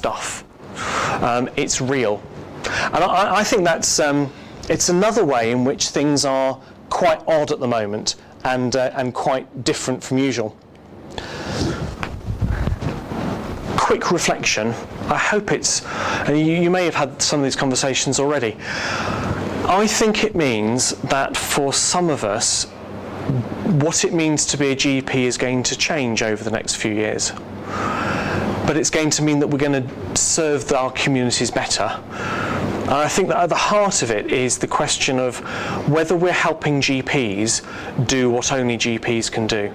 stuff. It's real. And I think that's it's another way in which things are quite odd at the moment and quite different from usual. Quick reflection. I hope it's, and you may have had some of these conversations already. I think it means that for some of us, what it means to be a GP is going to change over the next few years. But it's going to mean that we're going to serve our communities better. And I think that at the heart of it is the question of whether we're helping GPs do what only GPs can do.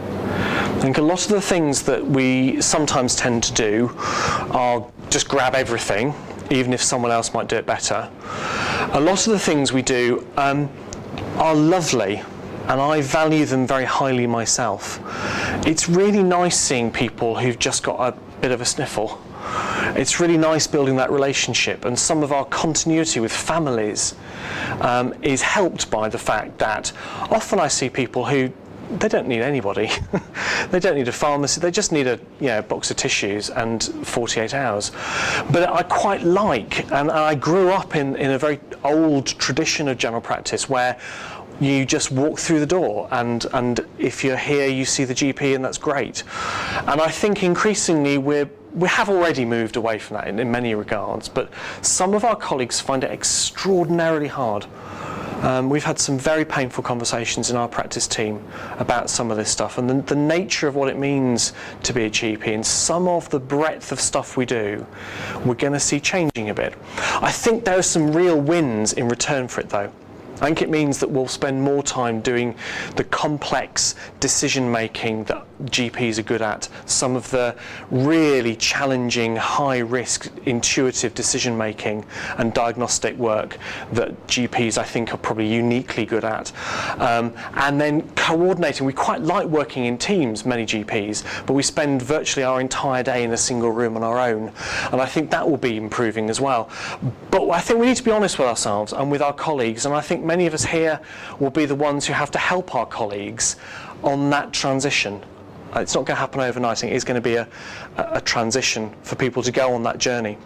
I think a lot of the things that we sometimes tend to do are just grab everything, even if someone else might do it better. A lot of the things we do are lovely, and I value them very highly myself. It's really nice seeing people who've just got a bit of a sniffle. It's really nice building that relationship, and some of our continuity with families is helped by the fact that often I see people who they don't need anybody. They don't need a pharmacy. They just need a box of tissues and 48 hours. But I quite like, and I grew up in a very old tradition of general practice where you just walk through the door, and if you're here, you see the GP, and that's great. And I think increasingly we have already moved away from that in many regards, but some of our colleagues find it extraordinarily hard. We've had some very painful conversations in our practice team about some of this stuff, and the nature of what it means to be a GP and some of the breadth of stuff we do, we're going to see changing a bit. I think there are some real wins in return for it, though. I think it means that we'll spend more time doing the complex decision making that GPs are good at, some of the really challenging, high risk, intuitive decision making and diagnostic work that GPs I think are probably uniquely good at. And then coordinating. We quite like working in teams, many GPs, but we spend virtually our entire day in a single room on our own. And I think that will be improving as well. But I think we need to be honest with ourselves and with our colleagues, and I think many of us here will be the ones who have to help our colleagues on that transition. It's not going to happen overnight. I think it's going to be a transition for people to go on that journey.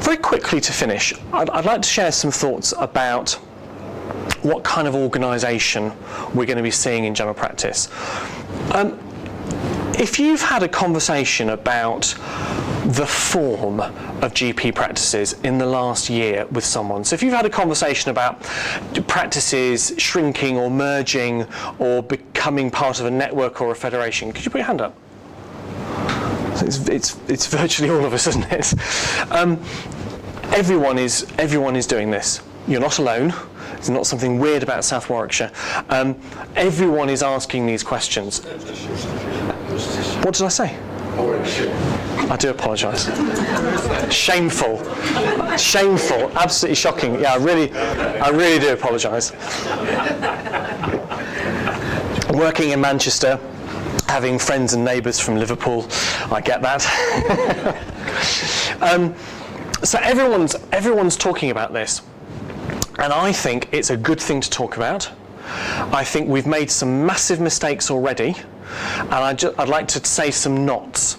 Very quickly to finish, I'd like to share some thoughts about what kind of organisation we're going to be seeing in general practice. If you've had a conversation about the form of GP practices in the last year with someone, so if you've had a conversation about practices shrinking or merging or becoming part of a network or a federation, could you put your hand up? It's virtually all of us, isn't it? Everyone is doing this. You're not alone. It's not something weird about South Warwickshire. Everyone is asking these questions. What did I say? I do apologise. Shameful, absolutely shocking. Yeah, I really do apologise. Working in Manchester, having friends and neighbours from Liverpool, I get that. So everyone's talking about this, and I think it's a good thing to talk about. I think we've made some massive mistakes already, and I'd like to say some nots.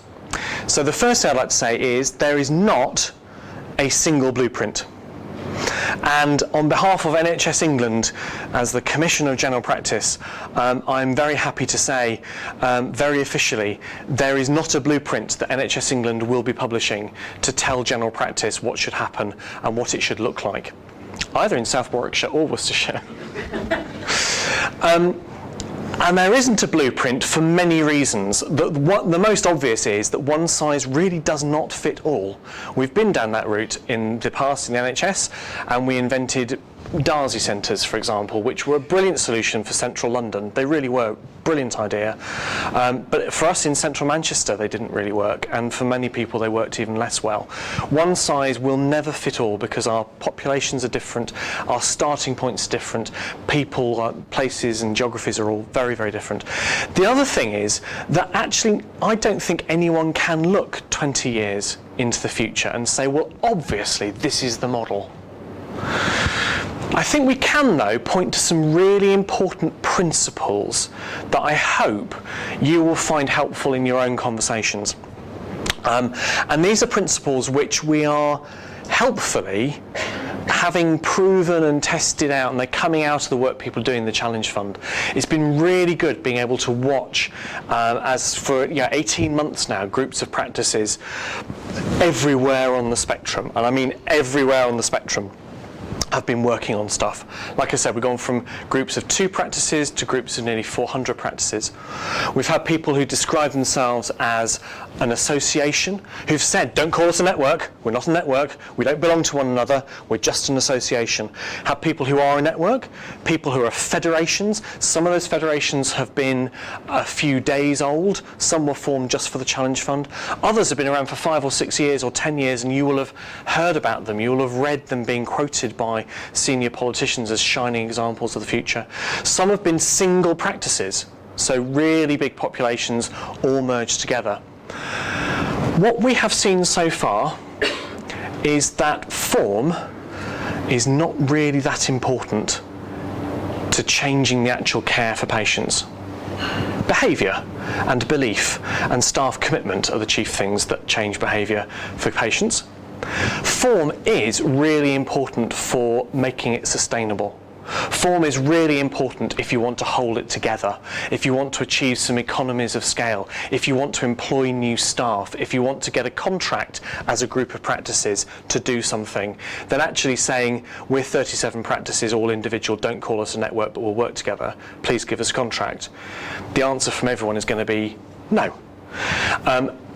So the first thing I'd like to say is there is not a single blueprint. And on behalf of NHS England, as the Commissioner of General Practice, I'm very happy to say, very officially, there is not a blueprint that NHS England will be publishing to tell general practice what should happen and what it should look like, either in South Warwickshire or Worcestershire. And there isn't a blueprint for many reasons. The most obvious is that one size really does not fit all. We've been down that route in the past in the NHS, and we invented Darcy centres, for example, which were a brilliant solution for central London. They really were. Brilliant idea. But for us in central Manchester, they didn't really work, and for many people they worked even less well. One size will never fit all because our populations are different, our starting points are different, people, places and geographies are all very, very different. The other thing is that actually I don't think anyone can look 20 years into the future and say, well, obviously this is the model. I think we can, though, point to some really important principles that I hope you will find helpful in your own conversations. And these are principles which we are helpfully having proven and tested out, and they're coming out of the work people do in the Challenge Fund. It's been really good being able to watch, as for 18 months now, groups of practices everywhere on the spectrum, and I mean everywhere on the spectrum, have been working on stuff. Like I said, we've gone from groups of 2 practices to groups of nearly 400 practices. We've had people who describe themselves as an association who've said, don't call us a network, we're not a network, we don't belong to one another, we're just an association. Have people who are a network, people who are federations. Some of those federations have been a few days old, some were formed just for the Challenge Fund. Others have been around for 5 or 6 years or 10 years, and you will have heard about them, you will have read them being quoted by senior politicians as shining examples of the future. Some have been single practices, so really big populations all merged together. What we have seen so far is that form is not really that important to changing the actual care for patients. Behaviour and belief and staff commitment are the chief things that change behaviour for patients. Form is really important for making it sustainable. Form is really important if you want to hold it together, if you want to achieve some economies of scale, if you want to employ new staff, if you want to get a contract as a group of practices to do something, then actually saying, we're 37 practices, all individual, don't call us a network, but we'll work together, please give us a contract. The answer from everyone is going to be no.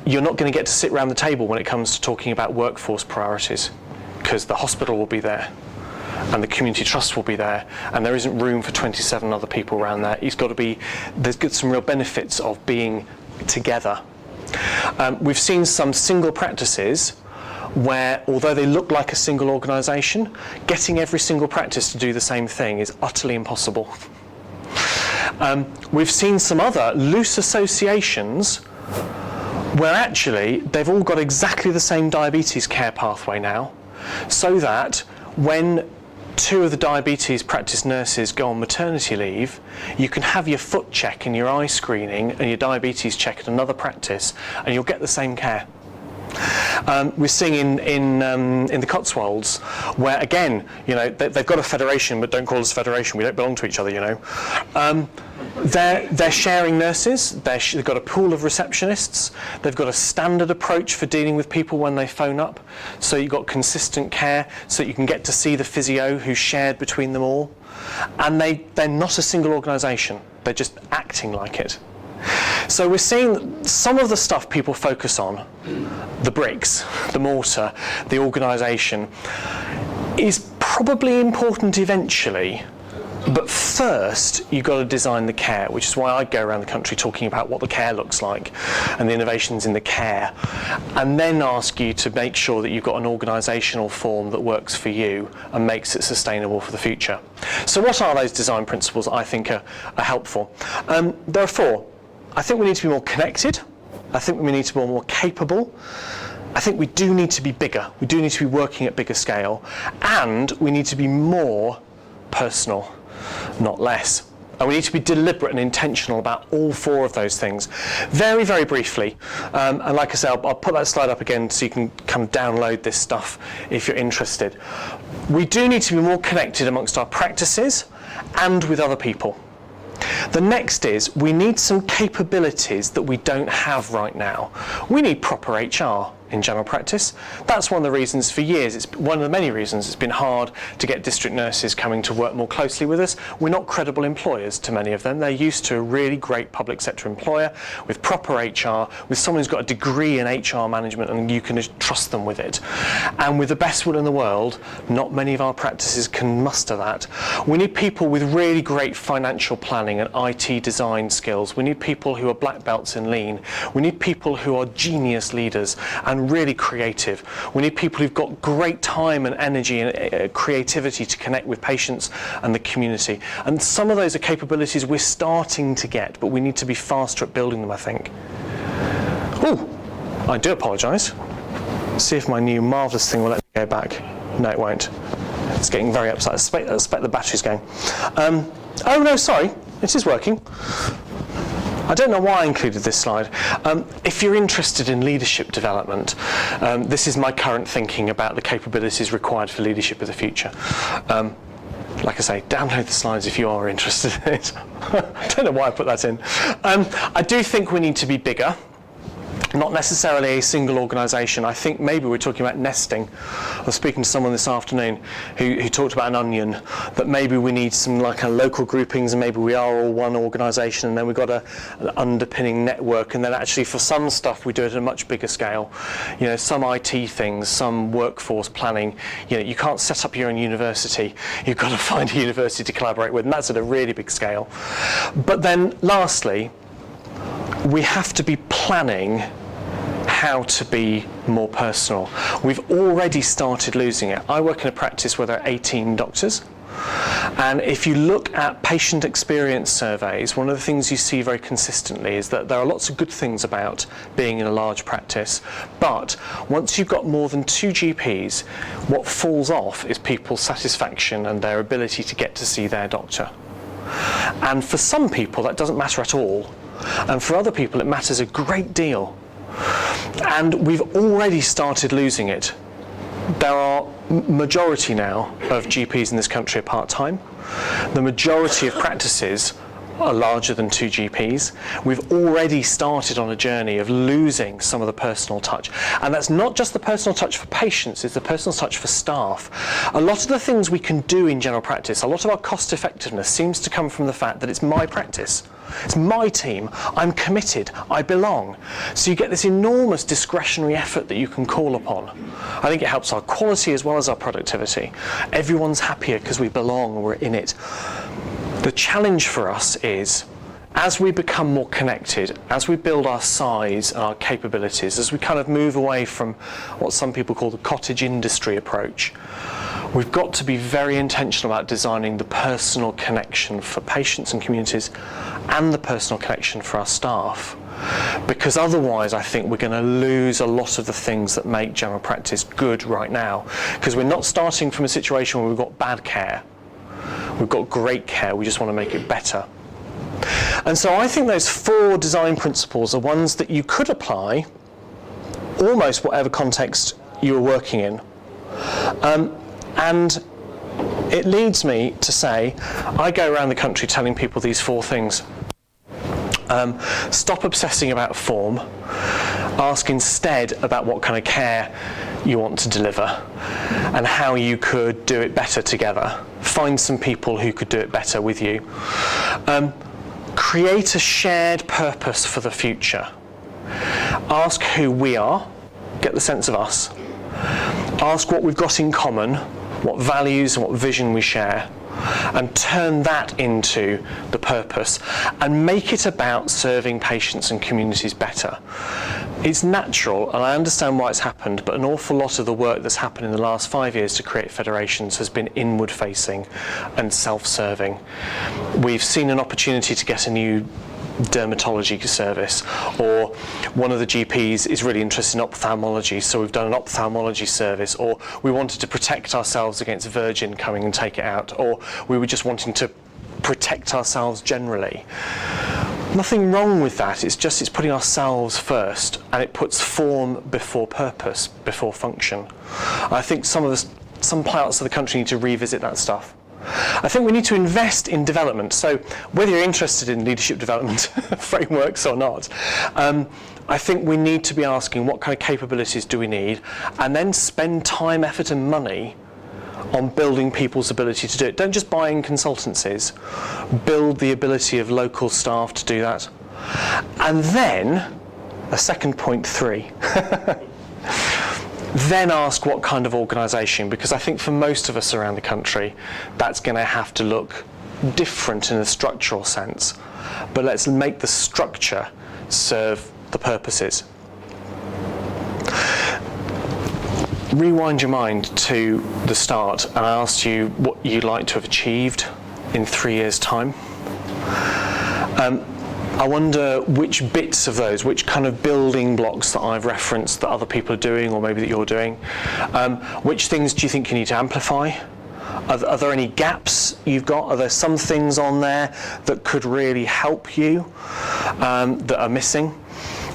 You're not going to get to sit around the table when it comes to talking about workforce priorities, because the hospital will be there and the community trust will be there, and there isn't room for 27 other people around there. There's some real benefits of being together. We've seen some single practices where, although they look like a single organisation, getting every single practice to do the same thing is utterly impossible. We've seen some other loose associations where actually they've all got exactly the same diabetes care pathway now, so that when 2 of the diabetes practice nurses go on maternity leave, you can have your foot check and your eye screening and your diabetes check at another practice, and you'll get the same care. We're seeing in the Cotswolds, where again, they've got a federation, but don't call us a federation. We don't belong to each other, They're sharing nurses. They've got a pool of receptionists. They've got a standard approach for dealing with people when they phone up. So you've got consistent care, so that you can get to see the physio who's shared between them all. And they're not a single organisation. They're just acting like it. So we're seeing some of the stuff people focus on, the bricks, the mortar, the organisation, is probably important eventually, but first you've got to design the care, which is why I go around the country talking about what the care looks like and the innovations in the care, and then ask you to make sure that you've got an organisational form that works for you and makes it sustainable for the future. So what are those design principles that I think are helpful? There are 4. I think we need to be more connected. I think we need to be more capable. I think we do need to be bigger. We do need to be working at bigger scale. And we need to be more personal, not less. And we need to be deliberate and intentional about all 4 of those things. Very, very briefly, and like I said, I'll put that slide up again so you can kind of download this stuff if you're interested. We do need to be more connected amongst our practices and with other people. The next is, we need some capabilities that we don't have right now. We need proper HR in general practice. That's one of the reasons for years, it's one of the many reasons it's been hard to get district nurses coming to work more closely with us. We're not credible employers to many of them. They're used to a really great public sector employer with proper HR, with someone who's got a degree in HR management, and you can trust them with it. And with the best will in the world, not many of our practices can muster that. We need people with really great financial planning and IT design skills. We need people who are black belts in lean. We need people who are genius leaders and really creative. We need people who've got great time and energy and creativity to connect with patients and the community. And some of those are capabilities we're starting to get, but we need to be faster at building them, I think. Oh, I do apologise. See if my new marvellous thing will let me go back. No, it won't. It's getting very upset. I suspect the battery's going. Oh no, sorry, it is working. I don't know why I included this slide. If you're interested in leadership development, this is my current thinking about the capabilities required for leadership of the future. Like I say, download the slides if you are interested in it. I don't know why I put that in. I do think we need to be bigger. Not necessarily a single organisation. I think maybe we're talking about nesting. I was speaking to someone this afternoon who talked about an onion, that maybe we need some like a local groupings, and maybe we are all one organisation, and then we've got an underpinning network, and then actually for some stuff we do it at a much bigger scale. You know, some IT things, some workforce planning, you know, you can't set up your own university. You've got to find a university to collaborate with, and that's at a really big scale. But then lastly, we have to be planning how to be more personal. We've already started losing it. I work in a practice where there are 18 doctors, and if you look at patient experience surveys, one of the things you see very consistently is that there are lots of good things about being in a large practice, but once you've got more than 2 GPs, what falls off is people's satisfaction and their ability to get to see their doctor. And for some people that doesn't matter at all, and for other people it matters a great deal. And we've already started losing it. There are majority now of GPs in this country are part-time. The majority of practices are larger than 2 GPs. We've already started on a journey of losing some of the personal touch. And that's not just the personal touch for patients, it's the personal touch for staff. A lot of the things we can do in general practice, a lot of our cost effectiveness seems to come from the fact that it's my practice. It's my team, I'm committed, I belong. So you get this enormous discretionary effort that you can call upon. I think it helps our quality as well as our productivity. Everyone's happier because we belong, we're in it. The challenge for us is, as we become more connected, as we build our size and our capabilities, as we kind of move away from what some people call the cottage industry approach, we've got to be very intentional about designing the personal connection for patients and communities and the personal connection for our staff. Because otherwise I think we're going to lose a lot of the things that make general practice good right now. Because we're not starting from a situation where we've got bad care. We've got great care, we just want to make it better. And so I think those 4 design principles are ones that you could apply almost whatever context you're working in. And it leads me to say, I go around the country telling people these 4 things. Stop obsessing about form. Ask instead about what kind of care you want to deliver and how you could do it better together. Find some people who could do it better with you. Create a shared purpose for the future. Ask who we are, get the sense of us. Ask what we've got in common, what values and what vision we share, and turn that into the purpose and make it about serving patients and communities better. It's natural, and I understand why it's happened, but an awful lot of the work that's happened in the last 5 years to create federations has been inward facing and self-serving. We've seen an opportunity to get a new dermatology service, or one of the GPs is really interested in ophthalmology, so we've done an ophthalmology service, or we wanted to protect ourselves against Virgin coming and take it out, or we were just wanting to protect ourselves generally. Nothing wrong with that, it's just it's putting ourselves first, and it puts form before purpose, before function. I think some parts of the country need to revisit that stuff. I think we need to invest in development. So whether you're interested in leadership development frameworks or not, I think we need to be asking what kind of capabilities do we need, and then spend time, effort and money on building people's ability to do it. Don't just buy in consultancies. Build the ability of local staff to do that. And then, a second point 3, then ask what kind of organisation, because I think for most of us around the country, that's going to have to look different in a structural sense. But let's make the structure serve the purposes. Rewind your mind to the start, and I asked you what you'd like to have achieved in 3 years' time. I wonder which bits of those, which kind of building blocks that I've referenced that other people are doing, or maybe that you're doing, which things do you think you need to amplify? Are there any gaps you've got? Are there some things on there that could really help you that are missing?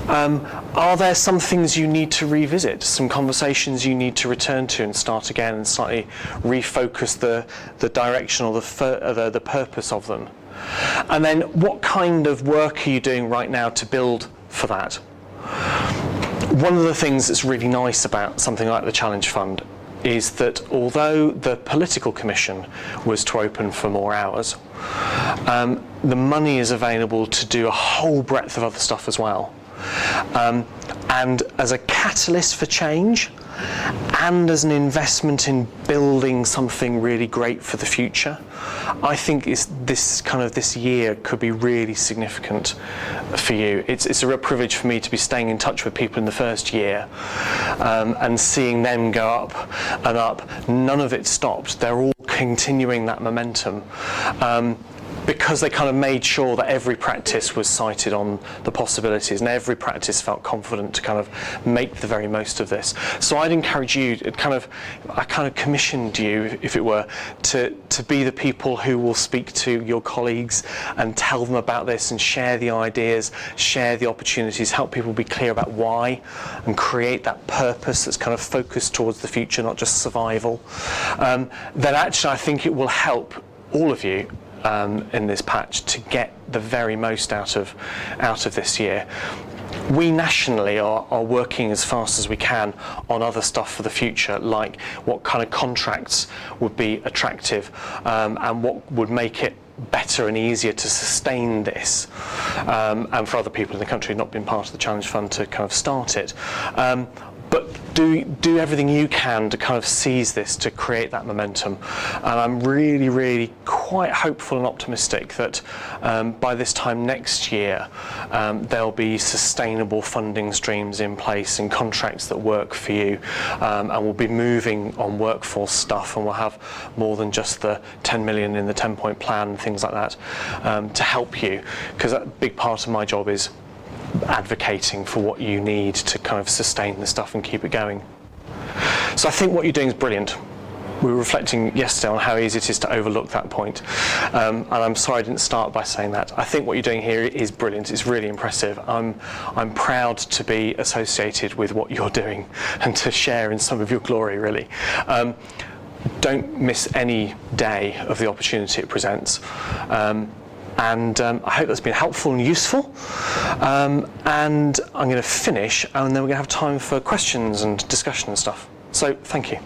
Are there some things you need to revisit, some conversations you need to return to and start again and slightly refocus the direction or the purpose of them? And then what kind of work are you doing right now to build for that? One of the things that's really nice about something like the Challenge Fund is that although the political commission was to open for more hours, the money is available to do a whole breadth of other stuff as well. And as a catalyst for change and as an investment in building something really great for the future, I think this year could be really significant for you. It's a real privilege for me to be staying in touch with people in the first year and seeing them go up and up. None of it stopped. They're all continuing that momentum. Because they kind of made sure that every practice was cited on the possibilities and every practice felt confident to kind of make the very most of this. So I'd encourage you, I kind of commissioned you, if it were, to be the people who will speak to your colleagues and tell them about this and share the ideas, share the opportunities, help people be clear about why and create that purpose that's kind of focused towards the future, not just survival. Then actually I think it will help all of you in this patch to get the very most out of this year. We nationally are working as fast as we can on other stuff for the future, like what kind of contracts would be attractive and what would make it better and easier to sustain this, and for other people in the country not being part of the Challenge Fund to kind of start it. But do everything you can to kind of seize this, to create that momentum. And I'm really, really quite hopeful and optimistic that by this time next year, there'll be sustainable funding streams in place and contracts that work for you. And we'll be moving on workforce stuff, and we'll have more than just the 10 million in the 10-point plan and things like that to help you. Because a big part of my job is advocating for what you need to kind of sustain the stuff and keep it going. So I think what you're doing is brilliant. We were reflecting yesterday on how easy it is to overlook that point, and I'm sorry I didn't start by saying that. I think what you're doing here is brilliant. It's really impressive. I'm proud to be associated with what you're doing and to share in some of your glory, really. Don't miss any day of the opportunity it presents. And I hope that's been helpful and useful. And I'm going to finish, and then we're going to have time for questions and discussion and stuff. So thank you.